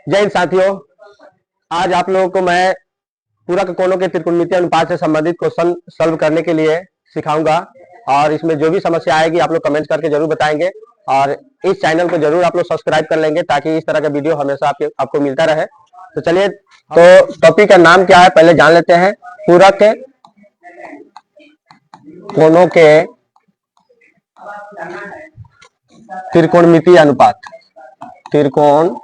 जय हिंद साथियों, आज आप लोगों को मैं पूरक कोणों के त्रिकोणमितीय अनुपात से संबंधित क्वेश्चन सॉल्व करने के लिए सिखाऊंगा। और इसमें जो भी समस्या आएगी आप लोग कमेंट करके जरूर बताएंगे और इस चैनल को जरूर आप लोग सब्सक्राइब कर लेंगे ताकि इस तरह का वीडियो हमेशा आपको मिलता रहे। तो चलिए, तो टॉपिक का नाम क्या है पहले जान लेते हैं। पूरक कोणों के त्रिकोणमितीय अनुपात, त्रिकोणमितीय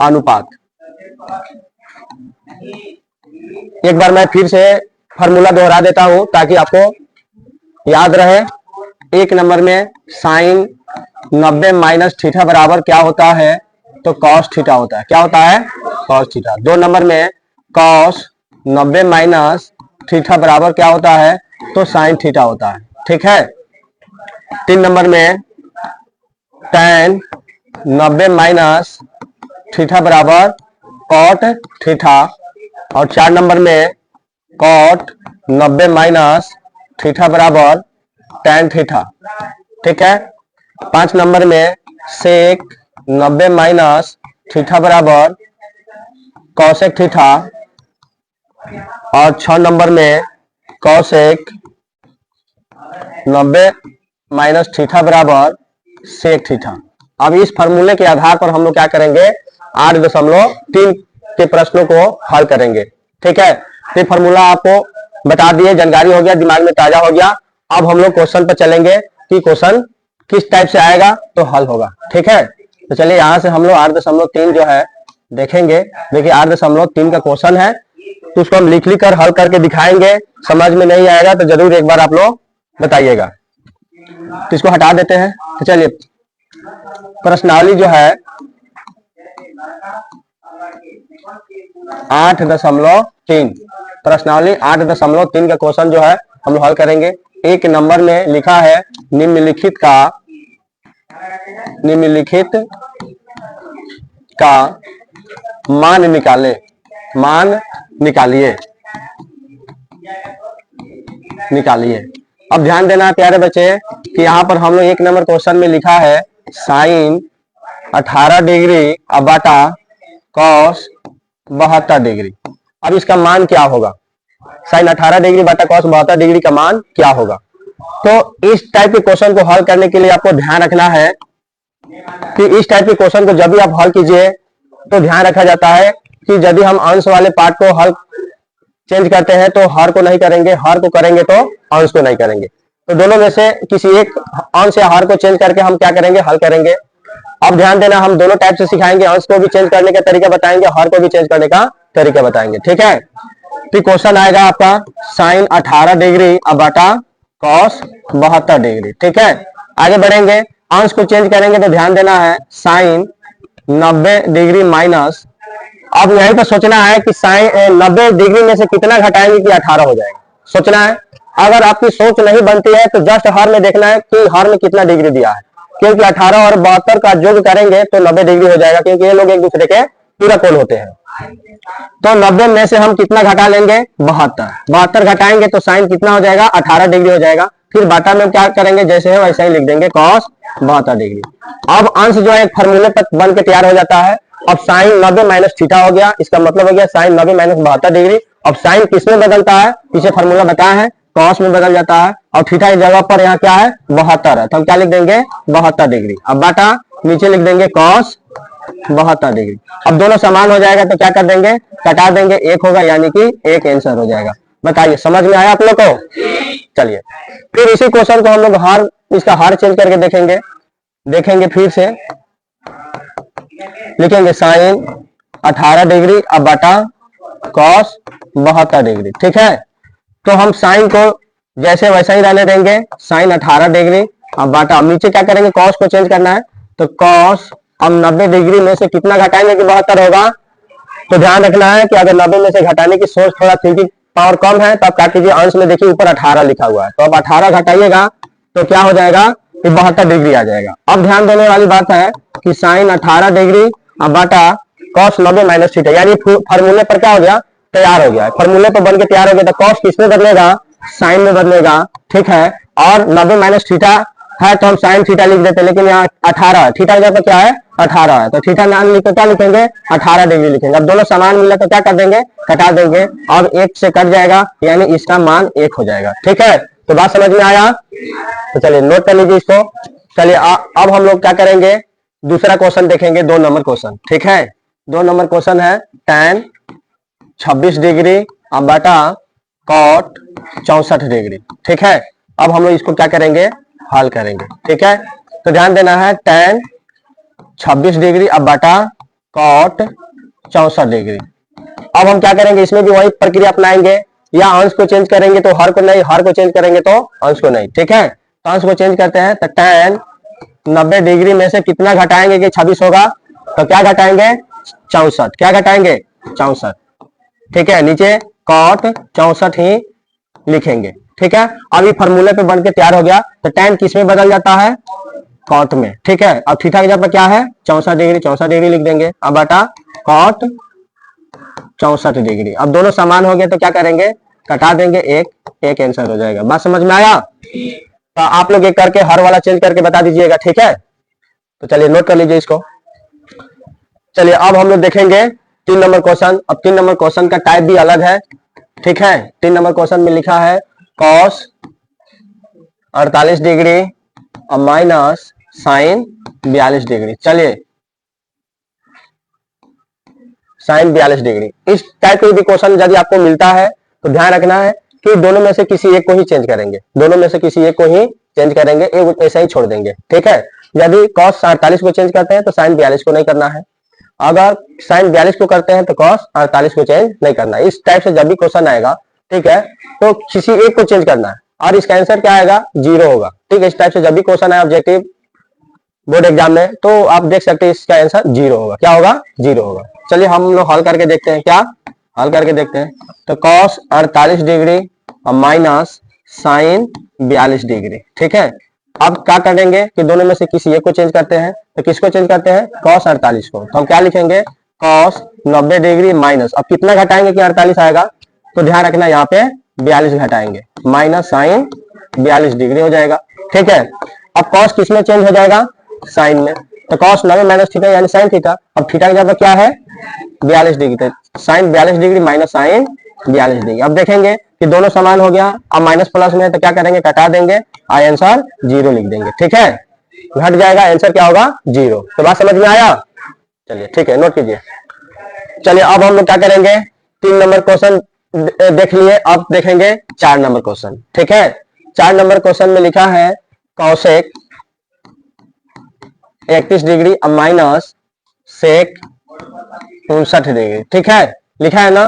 अनुपात। एक बार मैं फिर से फार्मूला दोहरा देता हूं ताकि आपको याद रहे। एक नंबर में साइन 90 माइनस थीटा बराबर क्या होता है, तो कॉस थीटा होता है। क्या होता है? Cos theta. दो नंबर में कॉस 90 माइनस थीटा बराबर क्या होता है, तो साइन थीटा होता है। ठीक है। तीन नंबर में tan 90 माइनस थीटा बराबर कॉट थीटा। और चार नंबर में कॉट 90 माइनस थीटा बराबर tan थीटा। ठीक है। पांच नंबर में सेक 90 माइनस थीटा बराबर कॉसेक थीटा। और छह नंबर में कॉसेक 90 माइनस थीटा बराबर सेक थीटा। अब इस फार्मूले के आधार पर हम लोग क्या करेंगे, 8.3 के प्रश्नों को हल करेंगे। ठीक है। तो फार्मूला आपको बता दिए, जानकारी हो गया, दिमाग में ताजा हो गया। अब हम लोग क्वेश्चन पर चलेंगे कि क्वेश्चन किस टाइप से आएगा तो हल होगा। ठीक है। तो चलिए यहां से हम लोग 8.3 जो है देखेंगे। देखिए 8.3 का क्वेश्चन है, तो उसको हम लिख कर हल करके दिखाएंगे। समझ में नहीं आएगा तो जरूर एक बार आप लोग बताइएगा। तो इसको हटा देते हैं। तो चलिए, प्रश्नावली जो है 8.3, प्रश्नावली 8.3 का क्वेश्चन जो है हम लोग हल करेंगे। एक नंबर में लिखा है निम्नलिखित का मान निकाले, मान निकालिए। अब ध्यान देना प्यारे बच्चे कि यहाँ पर हम लोग एक नंबर क्वेश्चन में लिखा है साइन 18 डिग्री अब बटा कॉस 72 डिग्री। अब इसका मान क्या होगा, साइन 18 डिग्री बटा कॉस 72 डिग्री का मान क्या होगा। तो इस टाइप के क्वेश्चन को हल करने के लिए आपको ध्यान रखना है कि इस टाइप के क्वेश्चन को जब भी आप हल कीजिए तो ध्यान रखा जाता है कि यदि हम अंश वाले पार्ट को हल चेंज करते हैं तो हर को नहीं करेंगे, हर को करेंगे तो अंश को नहीं करेंगे। तो दोनों में से किसी एक अंश या हर को चेंज करके हम क्या करेंगे, हल करेंगे। अब ध्यान देना, हम दोनों टाइप से सिखाएंगे, अंश को भी चेंज करने का तरीका बताएंगे, हर को भी चेंज करने का तरीका बताएंगे। ठीक है। तो क्वेश्चन आएगा आपका साइन 18 डिग्री अब बटा कॉस 72 डिग्री। ठीक है। आगे बढ़ेंगे, अंश को चेंज करेंगे तो ध्यान देना है साइन 90 डिग्री माइनस। अब यहीं पर सोचना है कि साइन 90 डिग्री में से कितना घटाएंगे कि 18 हो जाएगा, सोचना है। अगर आपकी सोच नहीं बनती है तो जस्ट हर में देखना है कि हर में कितना डिग्री दिया है, क्योंकि 18 और 72 का योग करेंगे तो 90 डिग्री हो जाएगा, क्योंकि ये लोग एक दूसरे के पूरक कोण होते हैं। तो 90 में से हम कितना घटा लेंगे, 72 घटाएंगे तो साइन कितना हो जाएगा, 18 डिग्री हो जाएगा। फिर बाटा में क्या करेंगे, जैसे है वैसे ही लिख देंगे कॉस 72 डिग्री। अब अंश जो है एक फार्मूले पर बन के तैयार हो जाता है। अब साइन 90 माइनस थीटा हो गया, इसका मतलब हो गया साइन 90 माइनस 72 डिग्री। अब साइन किस में बदलता है, पीछे फार्मूला बताया है, कॉस में बदल जाता है। और थीटा की जगह पर यहाँ क्या है, 72 है, तो हम क्या लिख देंगे 72 डिग्री। अब बाटा नीचे लिख देंगे कॉस 72 डिग्री। अब दोनों समान हो जाएगा तो क्या कर देंगे, कटा देंगे, एक होगा, यानी कि एक आंसर हो जाएगा। बताइए समझ में आया आप लोग को। चलिए फिर इसी क्वेश्चन को हम लोग हार, इसका हार चेंज करके देखेंगे फिर से लिखेंगे साइन 18 डिग्री अब बटा कॉस 72 डिग्री। ठीक है। तो हम साइन को जैसे वैसा ही रहने देंगे, साइन 18 डिग्री अब बटा, अब नीचे क्या करेंगे, कॉस को चेंज करना है। तो कॉस अब 90 डिग्री में से कितना घटाएंगे कि 72 होगा। तो ध्यान रखना है कि अगर 90 में से घटाने की सोच, थोड़ा थिंकिंग पावर कम है तो आप क्या कीजिए, अंश में देखिए ऊपर 18 लिखा हुआ है, तो अब 18 घटाइएगा तो क्या हो जाएगा, 72 डिग्री आ जाएगा। अब ध्यान देने वाली बात है कि साइन 18 डिग्री अब बटा कॉस 90 माइनस थीटा, यानी फार्मूले पर क्या हो गया, तैयार हो गया। फार्मूले पर बन के तैयार हो गया। तो कॉस किसमें बदलेगा, साइन में बदलेगा। ठीक है। और 90 माइनस थीटा है तो हम साइन थीटा लिख देते हैं, लेकिन यहाँ 18 थीटा की जगह पर क्या है 18 है, तो थीटा नाम लिख क्या लिखेंगे 18 डिग्री लिखेंगे। अब दोनों समान मिला तो क्या कर देंगे कटा देंगे, अब 1 से कट जाएगा यानी इसका मान 1 हो जाएगा। ठीक है, तो बात समझ में आया, तो चलिए नोट कर लीजिए इसको। चलिए अब हम लोग क्या करेंगे, दूसरा क्वेश्चन देखेंगे, 2 नंबर क्वेश्चन। ठीक है, 2 नंबर क्वेश्चन है tan 26 डिग्री अब बटा cot 64 डिग्री। ठीक है, अब हम लोग इसको क्या करेंगे हल करेंगे। ठीक है, तो ध्यान देना है tan 26 डिग्री अब बटा cot 64 डिग्री। अब हम क्या करेंगे, इसमें भी वही प्रक्रिया अपनाएंगे, या अंश को चेंज करेंगे तो हर को नहीं, हर को चेंज करेंगे तो अंश को नहीं। ठीक है, तो अंश को चेंज करते हैं, तो tan 90 डिग्री में से कितना घटाएंगे कि 26 होगा, तो क्या घटाएंगे 64, क्या घटाएंगे 64। ठीक है, नीचे cot 64 ही लिखेंगे। ठीक है, अब ये फॉर्मूले पे बन के तैयार हो गया, तो tan किस में बदल जाता है cot में। ठीक है, अब थीटा की जगह पर क्या है 64 डिग्री, 64 डिग्री लिख देंगे, अब बटा cot 64 डिग्री। अब दोनों समान हो गए तो क्या करेंगे कटा देंगे, एक आंसर हो जाएगा। बात समझ में आया, तो आप लोग एक करके हर वाला चेंज करके बता दीजिएगा। ठीक है, तो चलिए नोट कर लीजिए इसको। चलिए अब हम लोग देखेंगे 3 नंबर क्वेश्चन। अब 3 नंबर क्वेश्चन का टाइप भी अलग है। ठीक है, 3 नंबर क्वेश्चन में लिखा है cos 48 डिग्री और माइनस साइन 42 डिग्री। चलिए साइन 42 डिग्री, इस टाइप के भी क्वेश्चन यदि आपको मिलता है तो ध्यान रखना है कि दोनों में से किसी एक को ही चेंज करेंगे, दोनों में से किसी एक को ही चेंज करेंगे, एक ऐसा ही छोड़ देंगे। ठीक है, यदि cos 48 को चेंज करते हैं तो साइन 42 को नहीं करना है, अगर साइन 42 को करते हैं तो cos 48 को चेंज नहीं करना है। इस टाइप से जब भी क्वेश्चन आएगा, ठीक है, तो किसी एक को चेंज करना है और इसका आंसर क्या आएगा 0 होगा। ठीक है, इस टाइप से जब भी क्वेश्चन आए ऑब्जेक्टिव बोर्ड एग्जाम में तो आप देख सकते हैं इसका आंसर 0 होगा। क्या होगा 0 होगा। चलिए हम लोग हल करके देखते हैं, क्या हल करके देखते हैं। तो cos 48 डिग्री और माइनस साइन 42 डिग्री। ठीक है, अब क्या करेंगे कि दोनों में से किसी एक को चेंज करते हैं, तो किसको चेंज करते हैं cos 48 को, तो हम क्या लिखेंगे cos 90 डिग्री माइनस, अब कितना घटाएंगे कि 48 आएगा, तो ध्यान रखना यहाँ पे 42 घटाएंगे, माइनस साइन 42 डिग्री हो जाएगा। ठीक है, अब cos किस में चेंज हो जाएगा साइन में, तो cos 90 माइनस थीटा यानी साइन थीटा। अब थीटा की जगह क्या है 42 डिग्री, तो sine 42 degree minus sine 42 degree. अब देखेंगे कि दोनों समान हो गया, अब माइनस प्लस में तो क्या करेंगे कटा देंगे और आंसर 0 लिख देंगे। ठीक है, घट जाएगा, आंसर क्या होगा 0। तो बात समझ में आया, चलिए ठीक है नोट कीजिए। चलिए अब हम लोग क्या करेंगे 3 नंबर क्वेश्चन देख लिए, अब देखेंगे 4 नंबर क्वेश्चन। ठीक है, 4 नंबर क्वेश्चन में लिखा है cosec 31 डिग्री और माइनस सेक 59 डिग्री। ठीक है, लिखा है ना,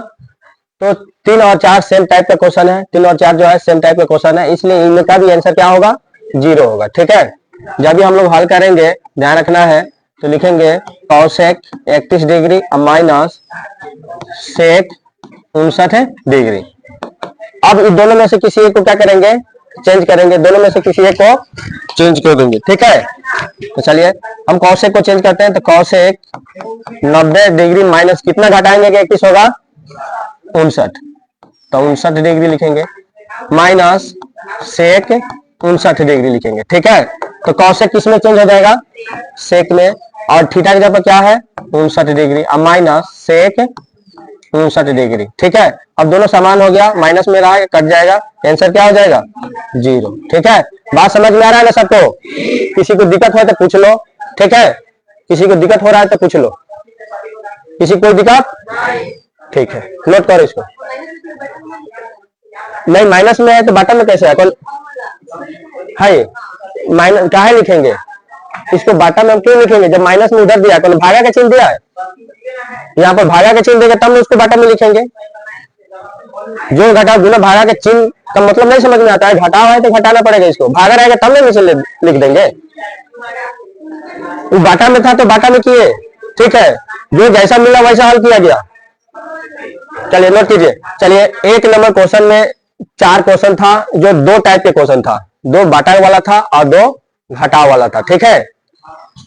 तो 3 और 4 सेम टाइप का क्वेश्चन है, 3 और 4 जो है सेम टाइप का क्वेश्चन है, इसलिए इनका भी आंसर क्या होगा 0 होगा। ठीक है, जब भी हम लोग हल करेंगे ध्यान रखना है, तो लिखेंगे cosec 31 डिग्री और माइनस सेक 59 डिग्री। अब इन दोनों में से किसी एक को क्या करेंगे चेंज करेंगे, दोनों में से किसी एक को चेंज कर देंगे। ठीक है, तो चलिए हम cosec को चेंज करते हैं, तो cosec 90 डिग्री माइनस कितना घटाएंगे कि 31 होगा 59, तो 59 डिग्री लिखेंगे, माइनस सेक 59 डिग्री लिखेंगे। ठीक है, तो cosec किस में चेंज हो जाएगा सेक में, और थीटा की जगह पर क्या है 59 डिग्री और माइनस सेक 59 डिग्री। ठीक है, अब दोनों समान हो गया, माइनस में रहा कट जाएगा, आंसर क्या हो जाएगा 0। ठीक है, बात समझ में आ रहा है ना सबको, किसी को दिक्कत हो तो पूछ लो। ठीक है, किसी को दिक्कत हो रहा है तो पूछ लो, किसी को दिक्कत, ठीक है नोट करो इसको। नहीं माइनस में है तो बटन में कैसे है, कौन है माइनस क्या लिखेंगे इसको, बाटा में हम क्यों लिखेंगे जब माइनस में उधर दिया है, भागा का चिन्ह दिया है, यहाँ पर भागा का चिन्ह देगा तब उसको बाटा में लिखेंगे। जो घटाव गुना भागा के चिन्ह का मतलब नहीं समझ में आता है, घटाव है तो घटाना पड़ेगा, इसको भागा रहेगा तब नहीं इसे लिख देंगे, वो बाटा में था तो बाटा में किए। ठीक है, जो जैसा मिला वैसा हल किया गया। चलिए नोट कीजिए। चलिए 1 नंबर क्वेश्चन में 4 क्वेश्चन था, जो 2 टाइप के क्वेश्चन था, 2 बाटा वाला था और 2 घटाव वाला था। ठीक है,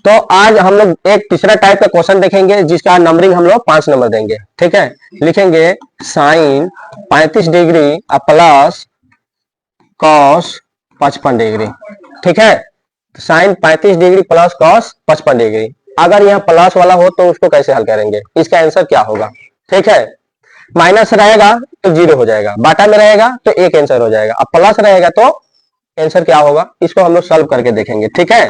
तो आज हम लोग एक तीसरा टाइप का क्वेश्चन देखेंगे जिसका नंबरिंग हम लोग 5 नंबर देंगे। ठीक है, लिखेंगे sine 35 degree plus cos 55 degree. ठीक है, sine 35 degree plus cos 55 degree. अगर यहाँ प्लस वाला हो तो उसको कैसे हल करेंगे, इसका आंसर क्या होगा? ठीक है, माइनस रहेगा तो जीरो हो जाएगा, बाटा में रहेगा तो एक आंसर हो जाएगा, अब प्लस रहेगा तो आंसर क्या होगा, इसको हम लोग सॉल्व करके देखेंगे। ठीक है,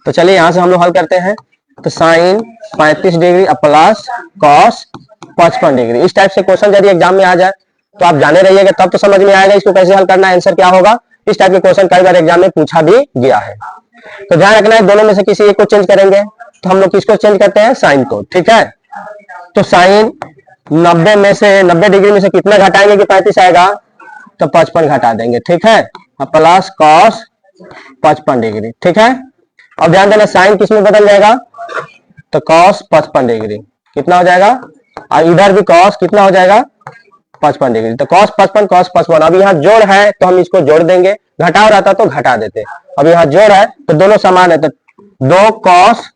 तो चलिए यहां से हम लोग हल करते हैं। तो sine 35 degree plus cos 55 degree, इस टाइप से क्वेश्चन यदि एग्जाम में आ जाए तो आप जाने रहिएगा, तब तो समझ में आएगा इसको कैसे हल करना है, आंसर क्या होगा। इस टाइप के क्वेश्चन कई बार एग्जाम में पूछा भी गया है। तो ध्यान रखना है, दोनों में से किसी एक को चेंज करेंगे, तो हम लोग किसको चेंज करते हैं, साइन को। ठीक है, तो साइन 90 डिग्री में से कितना घटाएंगे कि 35 आएगा, तो 55 घटा देंगे। ठीक है, प्लस कॉस 55 डिग्री। ठीक है, अब ध्यान देना साइन किस में बदल जाएगा, तो कॉस 55 डिग्री कितना हो जाएगा, और इधर भी कॉस कितना हो जाएगा 55 डिग्री। तो कॉस 55 कॉस 55, अब यहाँ जोड़ है तो हम इसको जोड़ देंगे, घटाव रहता तो घटा देते, अब यहाँ जोड़ है तो दोनों समान है, तो 2 कॉस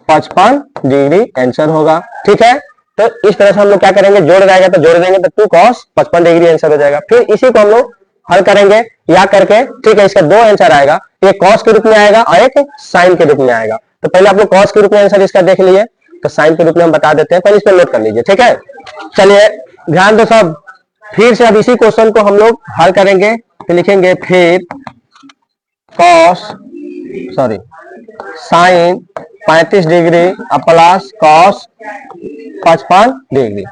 55 डिग्री आंसर होगा। ठीक है, तो इस तरह से हम लोग क्या करेंगे, जोड़ रहेगा तो जोड़ देंगे, तो 2 कॉस 55 डिग्री आंसर हो जाएगा। फिर इसी को हम लोग हल करेंगे या करके। ठीक है, इसका 2 आंसर आएगा, एक कॉस के रूप में आएगा और एक साइन के रूप में आएगा। तो पहले आप लोग कॉस के रूप में आंसर इसका देख लिए, तो साइन के रूप में हम बता देते हैं, पहले इस पर नोट कर लीजिए। ठीक है, चलिए ध्यान दो सब, फिर से अब इसी क्वेश्चन को हम लोग हल करेंगे। तो लिखेंगे फिर sine 35 degree plus cos 55 degree.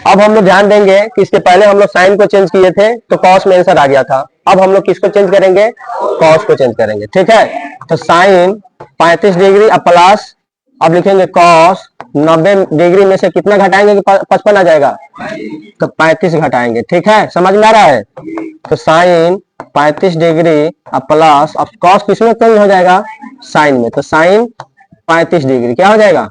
अब हम लोग ध्यान देंगे कि इसके पहले हम लोग साइन को चेंज किए थे तो कॉस में आंसर आ गया था, अब हम लोग किसको चेंज करेंगे, कॉस को चेंज करेंगे। ठीक है, तो साइन 35 डिग्री प्लस, अब लिखेंगे कॉस 90 डिग्री में से कितना घटाएंगे कि 55 आ जाएगा, तो 35 घटाएंगे। ठीक है, समझ में आ रहा है। तो साइन 35 डिग्री प्लस, अब कॉस किसमें चेंज हो जाएगा, साइन में, तो साइन 35 डिग्री क्या हो जाएगा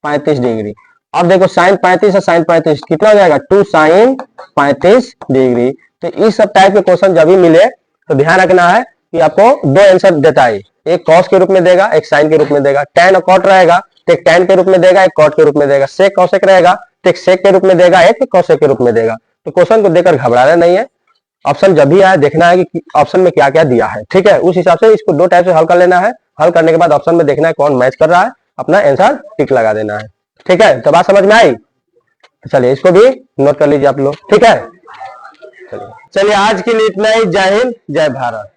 35 डिग्री। अब देखो साइन 35 और साइन 35 कितना हो जाएगा 2 साइन 35 डिग्री। तो इस सब टाइप के क्वेश्चन जब भी मिले तो ध्यान रखना है कि आपको 2 आंसर देता है, एक कॉस के रूप में देगा, एक साइन के रूप में देगा। टैन और कॉट रहेगा तो एक टैन के रूप में देगा, एक कॉट के रूप में देगा। सेक कॉसेक रहेगा तो एक सेक के रूप में देगा, एक कॉसेक के रूप में देगा। तो क्वेश्चन को देखकर घबराना नहीं है, ऑप्शन जब भी आए देखना है कि ऑप्शन में क्या क्या दिया है। ठीक है, उस हिसाब से इसको 2 टाइप से हल कर लेना है, हल करने के बाद ऑप्शन में देखना है कौन मैच कर रहा है, अपना आंसर टिक लगा देना है। ठीक है, तो बात समझ में आई। चलिए इसको भी नोट कर लीजिए आप लोग। ठीक है, चलिए आज के लिए इतना ही। जय हिंद, जय भारत।